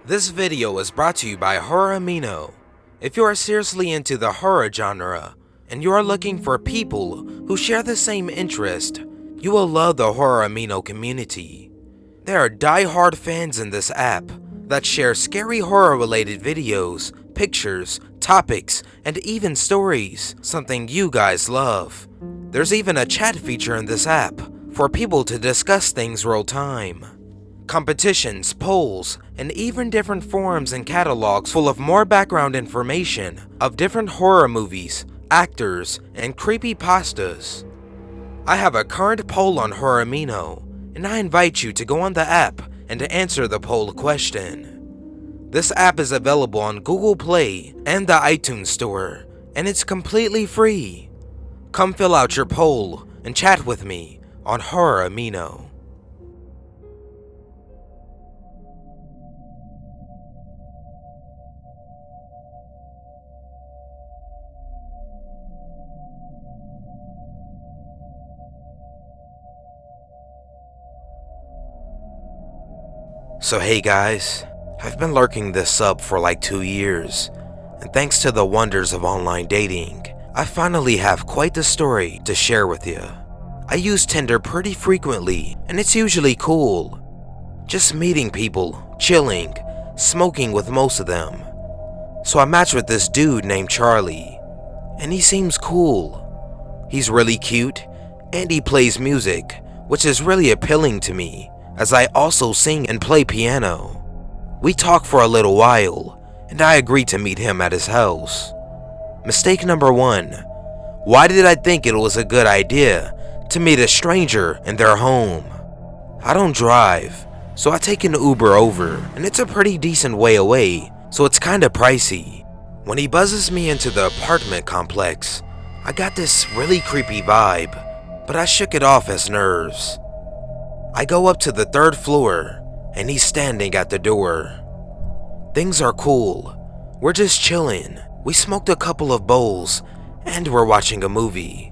This video is brought to you by Horror Amino. If you are seriously into the horror genre, and you are looking for people who share the same interest, you will love the Horror Amino community. There are die-hard fans in this app that share scary horror-related videos, pictures, topics, and even stories, something you guys love. There's even a chat feature in this app for people to discuss things real time. Competitions, polls, and even different forums and catalogs full of more background information of different horror movies, actors, and creepypastas. I have a current poll on Horror Amino, and I invite you to go on the app and to answer the poll question. This app is available on Google Play and the iTunes Store, and it's completely free. Come fill out your poll and chat with me on Horror Amino. So hey guys, I've been lurking this sub for like 2 years, and thanks to the wonders of online dating, I finally have quite the story to share with you. I use Tinder pretty frequently, and it's usually cool. Just meeting people, chilling, smoking with most of them. So I matched with this dude named Charlie, and he seems cool. He's really cute, and he plays music, which is really appealing to me, as I also sing and play piano. We talked for a little while, and I agreed to meet him at his house. Mistake number 1. Why did I think it was a good idea to meet a stranger in their home? I don't drive, so I take an Uber over, and it's a pretty decent way away, so it's kinda pricey. When he buzzes me into the apartment complex, I got this really creepy vibe, but I shook it off as nerves. I go up to the 3rd floor, and he's standing at the door. Things are cool. We're just chilling. We smoked a couple of bowls, and we're watching a movie.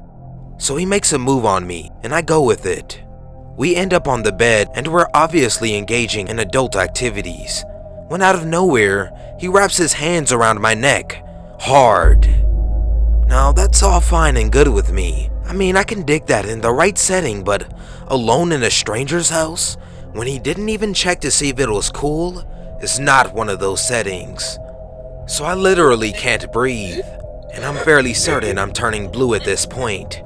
So he makes a move on me, and I go with it. We end up on the bed, and we're obviously engaging in adult activities, when out of nowhere, he wraps his hands around my neck, hard. Now that's all fine and good with me. I mean, I can dig that in the right setting, but alone in a stranger's house, when he didn't even check to see if it was cool, is not one of those settings. So I literally can't breathe, and I'm fairly certain I'm turning blue at this point,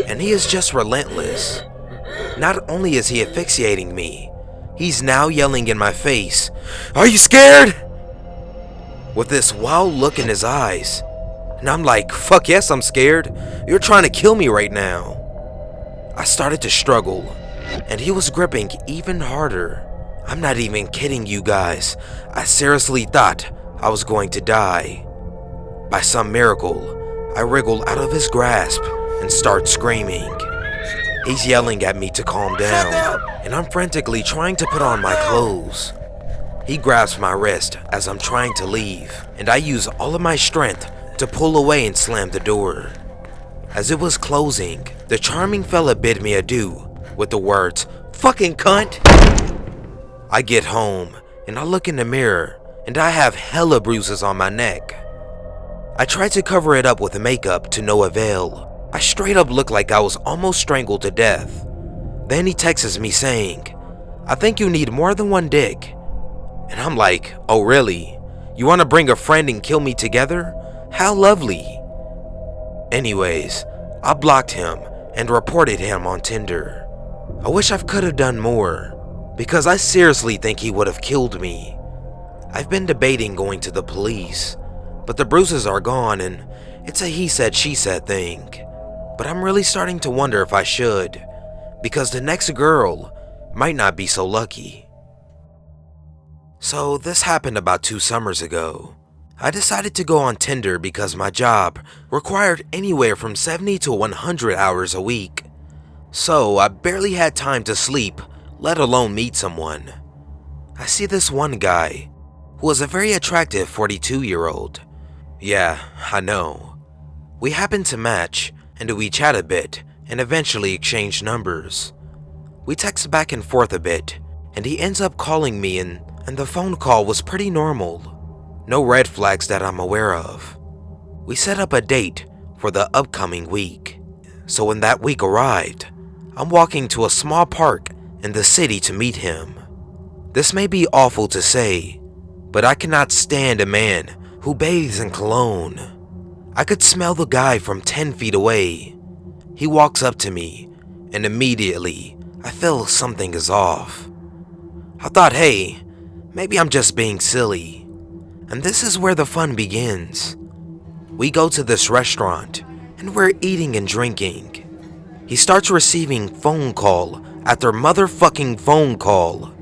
and he is just relentless. Not only is he asphyxiating me, he's now yelling in my face, "Are you scared?" with this wild look in his eyes. And I'm like, fuck yes, I'm scared. You're trying to kill me right now. I started to struggle, and he was gripping even harder. I'm not even kidding you guys. I seriously thought I was going to die. By some miracle, I wriggle out of his grasp and start screaming. He's yelling at me to calm down, and I'm frantically trying to put on my clothes. He grabs my wrist as I'm trying to leave, and I use all of my strength to pull away and slam the door. As it was closing, the charming fella bid me adieu with the words, "Fucking cunt!" I get home, and I look in the mirror, and I have hella bruises on my neck. I tried to cover it up with makeup to no avail. I straight up looked like I was almost strangled to death. Then he texts me saying, "I think you need more than one dick." And I'm like, oh really? You wanna bring a friend and kill me together? How lovely. Anyways, I blocked him and reported him on Tinder. I wish I could have done more, because I seriously think he would have killed me. I've been debating going to the police, but the bruises are gone and it's a he said she said thing. But I'm really starting to wonder if I should, because the next girl might not be so lucky. So this happened about 2 summers ago. I decided to go on Tinder because my job required anywhere from 70 to 100 hours a week. So I barely had time to sleep, let alone meet someone. I see this one guy, who was a very attractive 42-year-old. Yeah, I know. We happened to match, and we chat a bit, and eventually exchange numbers. We text back and forth a bit, and he ends up calling me, and and the phone call was pretty normal. No red flags that I'm aware of. We set up a date for the upcoming week. So when that week arrived, I'm walking to a small park in the city to meet him. This may be awful to say, but I cannot stand a man who bathes in cologne. I could smell the guy from 10 feet away. He walks up to me, and immediately I feel something is off. I thought, hey, maybe I'm just being silly. And this is where the fun begins. We go to this restaurant, and we're eating and drinking. He starts receiving phone call after motherfucking phone call.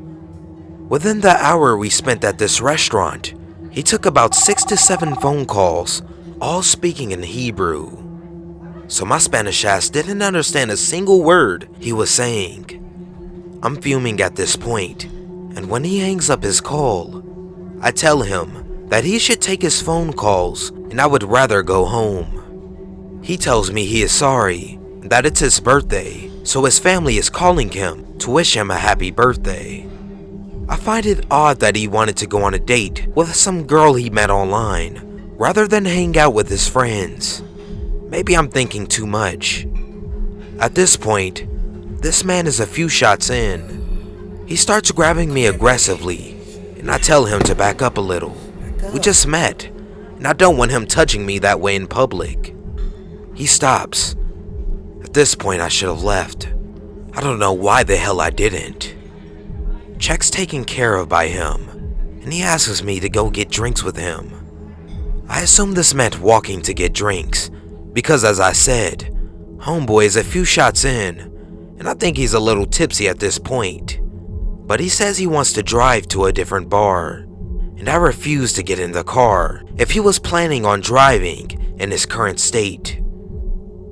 Within the hour we spent at this restaurant, he took about 6 to 7 phone calls, all speaking in Hebrew. So my Spanish ass didn't understand a single word he was saying. I'm fuming at this point, and when he hangs up his call, I tell him that he should take his phone calls and I would rather go home. He tells me he is sorry, that it's his birthday, so his family is calling him to wish him a happy birthday. I find it odd that he wanted to go on a date with some girl he met online, rather than hang out with his friends. Maybe I'm thinking too much. At this point, this man is a few shots in. He starts grabbing me aggressively, and I tell him to back up a little. We just met, and I don't want him touching me that way in public. He stops. At this point, I should have left. I don't know why the hell I didn't. Check's taken care of by him, and he asks me to go get drinks with him. I assume this meant walking to get drinks, because as I said, homeboy is a few shots in, and I think he's a little tipsy at this point. But he says he wants to drive to a different bar, and I refuse to get in the car if he was planning on driving in his current state.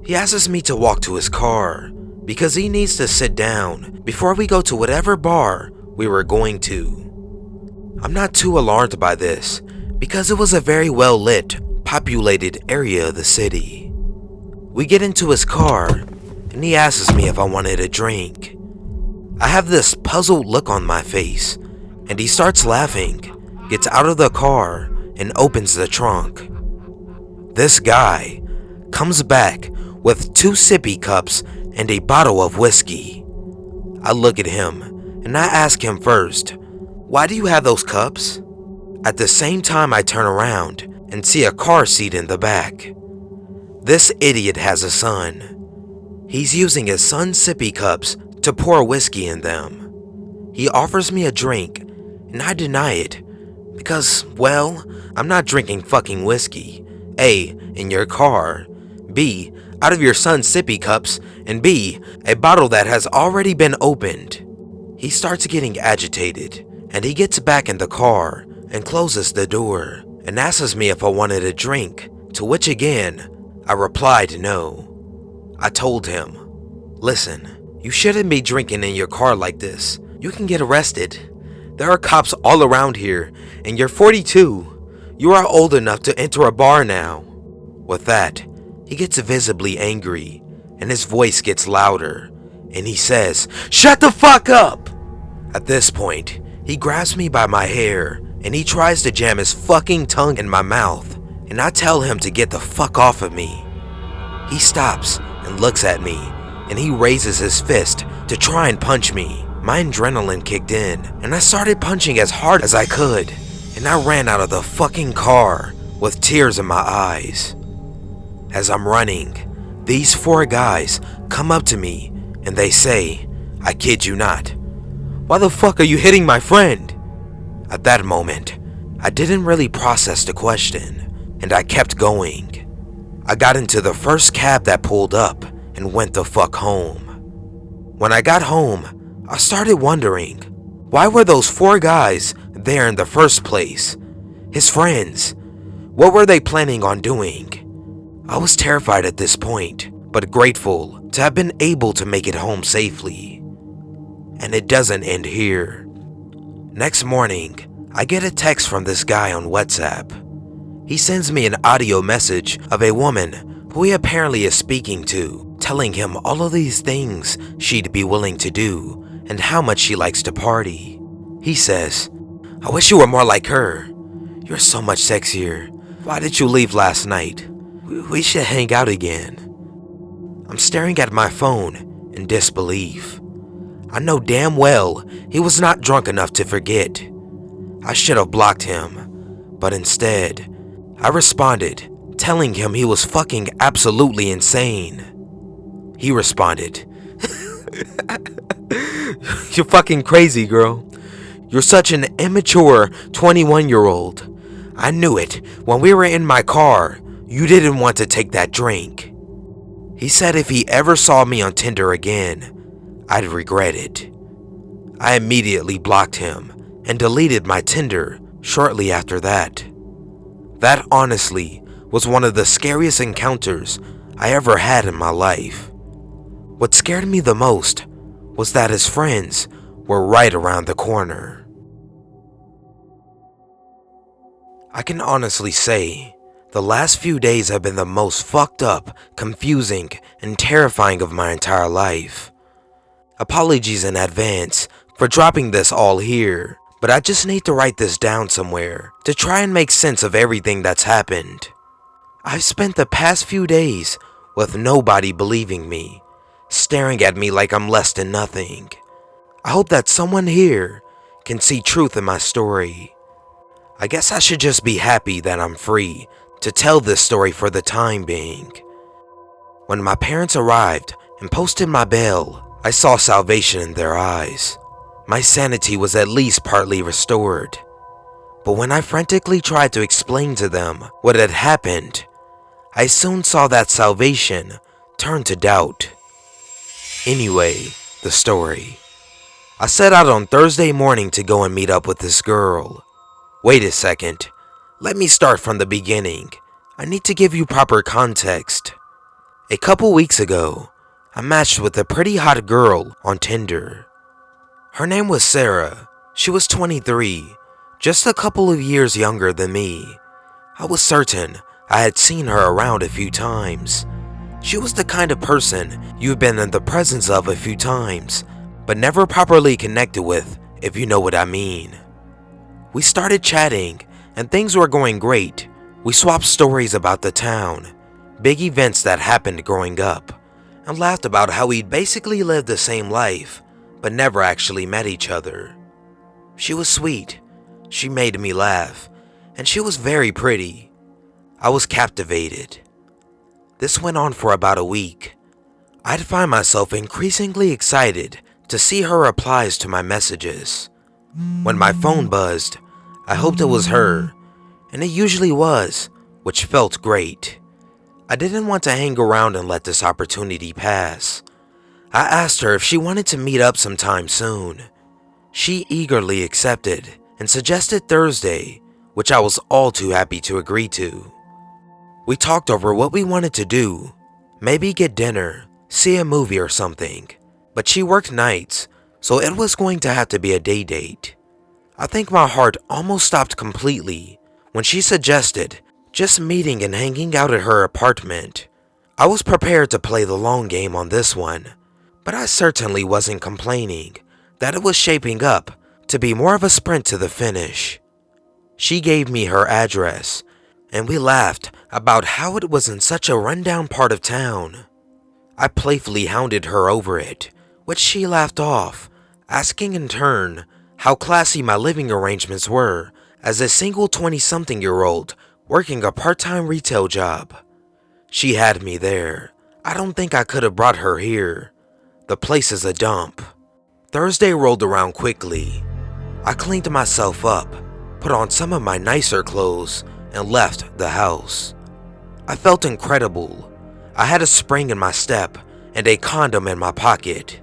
He asks me to walk to his car, because he needs to sit down before we go to whatever bar we were going to. I'm not too alarmed by this, because it was a very well lit, populated area of the city. We get into his car, and he asks me if I wanted a drink. I have this puzzled look on my face, and he starts laughing, gets out of the car, and opens the trunk. This guy comes back with 2 sippy cups and a bottle of whiskey. I look at him, and I ask him first, "Why do you have those cups?" At the same time, I turn around and see a car seat in the back. This idiot has a son. He's using his son's sippy cups to pour whiskey in them. He offers me a drink, and I deny it because, well, I'm not drinking fucking whiskey. A, in your car. B, out of your son's sippy cups. And B, a bottle that has already been opened. He starts getting agitated, and he gets back in the car and closes the door and asks me if I wanted a drink, to which again, I replied no. I told him, "Listen, you shouldn't be drinking in your car like this. You can get arrested. There are cops all around here, and you're 42. You are old enough to enter a bar now." With that, he gets visibly angry, and his voice gets louder, and he says, "Shut the fuck up!" At this point, he grabs me by my hair, and he tries to jam his fucking tongue in my mouth, and I tell him to get the fuck off of me. He stops and looks at me, and he raises his fist to try and punch me. My adrenaline kicked in, and I started punching as hard as I could, and I ran out of the fucking car with tears in my eyes. As I'm running, these 4 guys come up to me, and they say, I kid you not, "Why the fuck are you hitting my friend?" At that moment, I didn't really process the question, and I kept going. I got into the first cab that pulled up and went the fuck home. When I got home, I started wondering, why were those 4 guys there in the first place? His friends. What were they planning on doing? I was terrified at this point, but grateful to have been able to make it home safely. And it doesn't end here. Next morning, I get a text from this guy on WhatsApp. He sends me an audio message of a woman who he apparently is speaking to, telling him all of these things she'd be willing to do and how much she likes to party. He says, I wish you were more like her. You're so much sexier. Why did you leave last night? We should hang out again. I'm staring at my phone in disbelief. I know damn well he was not drunk enough to forget. I should have blocked him, but instead, I responded, telling him he was fucking absolutely insane. He responded, "You're fucking crazy, girl. You're such an immature 21-year-old. I knew it when we were in my car. You didn't want to take that drink." He said if he ever saw me on Tinder again, I'd regret it. I immediately blocked him and deleted my Tinder shortly after that. That honestly was one of the scariest encounters I ever had in my life. What scared me the most was that his friends were right around the corner. I can honestly say, the last few days have been the most fucked up, confusing, and terrifying of my entire life. Apologies in advance for dropping this all here, but I just need to write this down somewhere to try and make sense of everything that's happened. I've spent the past few days with nobody believing me, staring at me like I'm less than nothing. I hope that someone here can see truth in my story. I guess I should just be happy that I'm free to tell this story for the time being. When my parents arrived and posted my bail, I saw salvation in their eyes. My sanity was at least partly restored. But when I frantically tried to explain to them what had happened, I soon saw that salvation turn to doubt. Anyway, the story. I set out on Thursday morning to go and meet up with this girl. Wait a second. Let me start from the beginning. I need to give you proper context. A couple weeks ago, I matched with a pretty hot girl on Tinder. Her name was Sarah. She was 23, just a couple of years younger than me. I was certain I had seen her around a few times. She was the kind of person you've been in the presence of a few times, but never properly connected with, if you know what I mean. We started chatting, and things were going great. We swapped stories about the town, big events that happened growing up, and laughed about how we'd basically lived the same life, but never actually met each other. She was sweet, she made me laugh, and she was very pretty. I was captivated. This went on for about a week. I'd find myself increasingly excited to see her replies to my messages. When my phone buzzed, I hoped it was her, and it usually was, which felt great. I didn't want to hang around and let this opportunity pass. I asked her if she wanted to meet up sometime soon. She eagerly accepted and suggested Thursday, which I was all too happy to agree to. We talked over what we wanted to do, maybe get dinner, see a movie or something, but she worked nights, so it was going to have to be a day date. I think my heart almost stopped completely when she suggested just meeting and hanging out at her apartment. I was prepared to play the long game on this one, but I certainly wasn't complaining that it was shaping up to be more of a sprint to the finish. She gave me her address, and we laughed about how it was in such a rundown part of town. I playfully hounded her over it, which she laughed off, asking in turn how classy my living arrangements were as a single 20-something-year-old working a part-time retail job. She had me there. I don't think I could have brought her here. The place is a dump. Thursday rolled around quickly. I cleaned myself up, put on some of my nicer clothes, and left the house. I felt incredible. I had a spring in my step and a condom in my pocket.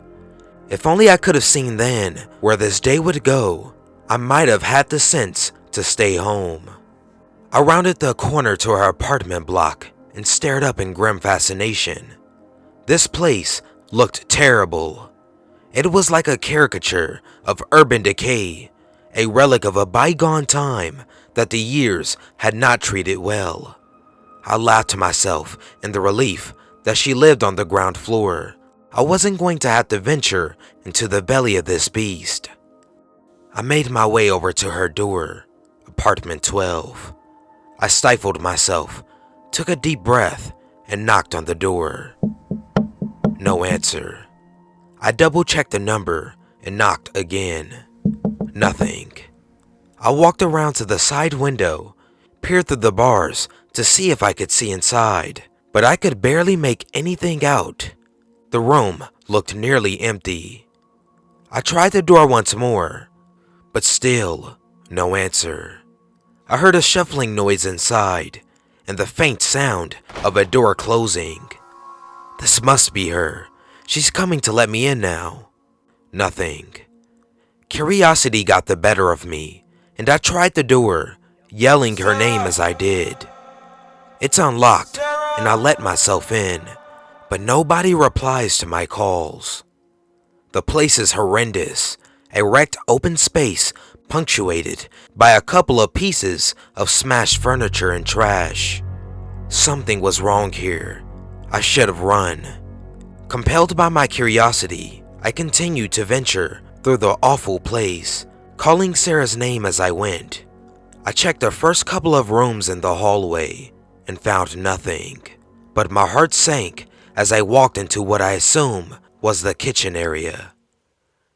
If only I could have seen then where this day would go, I might have had the sense to stay home. I rounded the corner to her apartment block and stared up in grim fascination. This place looked terrible. It was like a caricature of urban decay, a relic of a bygone time that the years had not treated well. I laughed to myself in the relief that she lived on the ground floor. I wasn't going to have to venture into the belly of this beast. I made my way over to her door, apartment 12. I stifled myself, took a deep breath, and knocked on the door. No answer. I double-checked the number and knocked again. Nothing. I walked around to the side window, peered through the bars to see if I could see inside, but I could barely make anything out. The room looked nearly empty. I tried the door once more, but still no answer. I heard a shuffling noise inside and the faint sound of a door closing. This must be her. She's coming to let me in now. Nothing. Curiosity got the better of me, and I tried the door, yelling her name as I did. It's unlocked, and I let myself in, but nobody replies to my calls. The place is horrendous, a wrecked open space punctuated by a couple of pieces of smashed furniture and trash. Something was wrong here. I should have run. Compelled by my curiosity, I continued to venture through the awful place, calling Sarah's name as I went. I checked the first couple of rooms in the hallway and found nothing, but my heart sank as I walked into what I assume was the kitchen area.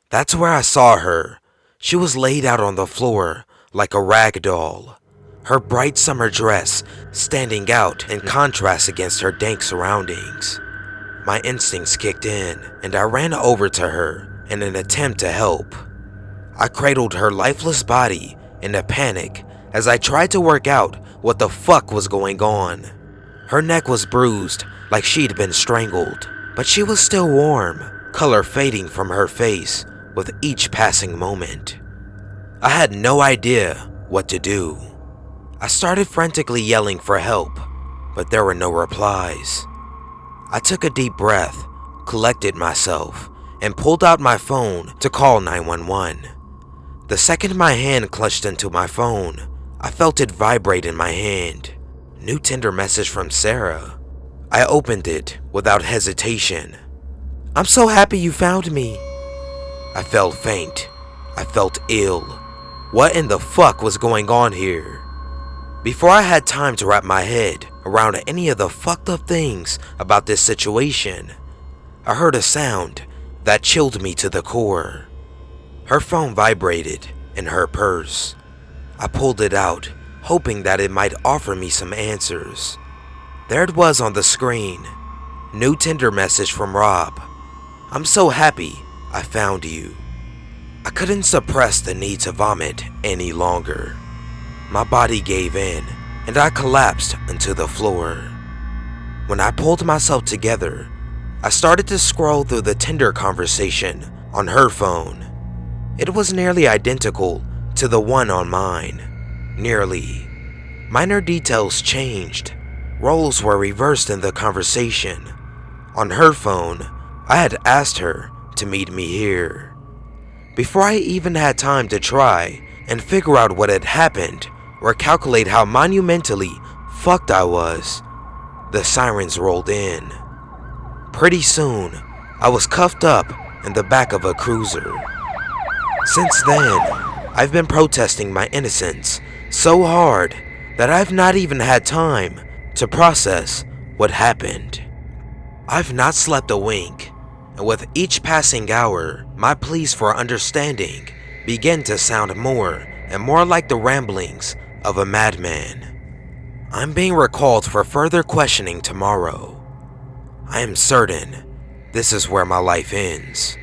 That's where I saw her. She was laid out on the floor like a rag doll, her bright summer dress standing out in contrast against her dank surroundings. My instincts kicked in, and I ran over to her in an attempt to help. I cradled her lifeless body in a panic as I tried to work out what the fuck was going on. Her neck was bruised like she'd been strangled, but she was still warm, color fading from her face with each passing moment. I had no idea what to do. I started frantically yelling for help, but there were no replies. I took a deep breath, collected myself, and pulled out my phone to call 911. The second my hand clutched into my phone, I felt it vibrate in my hand. New Tinder message from Sarah. I opened it without hesitation. "I'm so happy you found me." I felt faint. I felt ill. What in the fuck was going on here? Before I had time to wrap my head around any of the fucked up things about this situation, I heard a sound that chilled me to the core. Her phone vibrated in her purse. I pulled it out, hoping that it might offer me some answers. There it was on the screen. New Tinder message from Rob. "I'm so happy I found you." I couldn't suppress the need to vomit any longer. My body gave in, and I collapsed into the floor. When I pulled myself together, I started to scroll through the Tinder conversation on her phone. It was nearly identical to the one on mine. Nearly. Minor details changed. Roles were reversed in the conversation. On her phone, I had asked her to meet me here. Before I even had time to try and figure out what had happened or calculate how monumentally fucked I was, the sirens rolled in. Pretty soon, I was cuffed up in the back of a cruiser. Since then, I've been protesting my innocence so hard that I've not even had time to process what happened. I've not slept a wink, and with each passing hour, my pleas for understanding began to sound more and more like the ramblings of a madman. I'm being recalled for further questioning tomorrow. I am certain this is where my life ends.